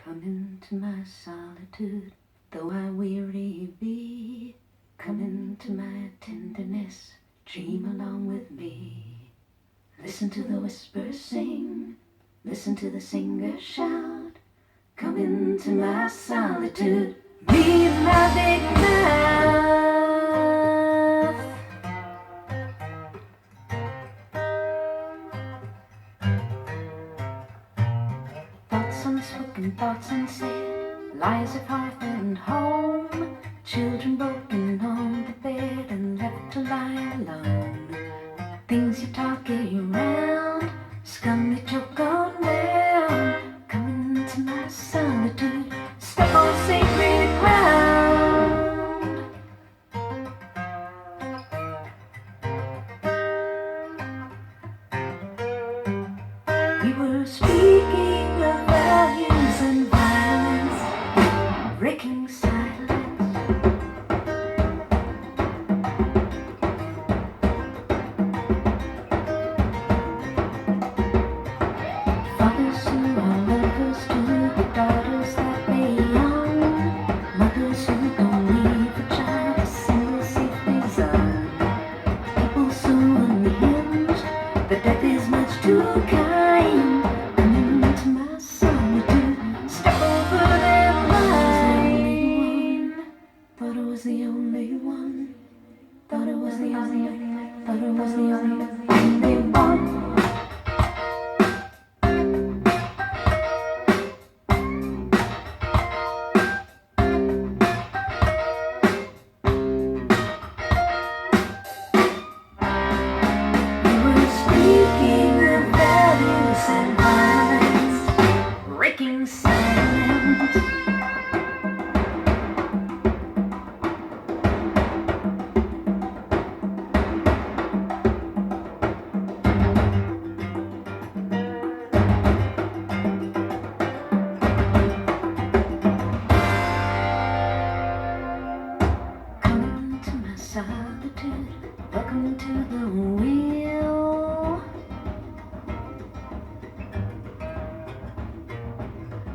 Come into my solitude, though I weary be. Come into my tenderness, dream along with me. Listen to the whispers sing, listen to the singer shout. Come into my solitude, be my big mouth. Thoughts unspoken, thoughts unsaid, lies of hearth and home. Children broken on the bed and left to lie alone. Things you talk around, scum you choke on down. Come into my solitude, step on sacred ground. We were speaking of values and violence, breaking silence. Fathers who are lovers to the daughters that they own. Mothers who don't leave a child a single safely zone. People so unhinged, the death is much too kind. Come into my solitude, step over that line. Thought I was the only one. Thought it was the only one. Thought it was the only one. We were speaking of values and violence, breaking silence. Come to my solitude, welcome to the wheel.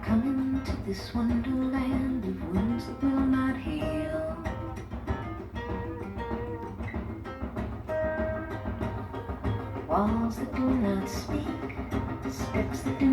Come into this wonderland of wounds that will not heal. Walls that do not speak, steps that do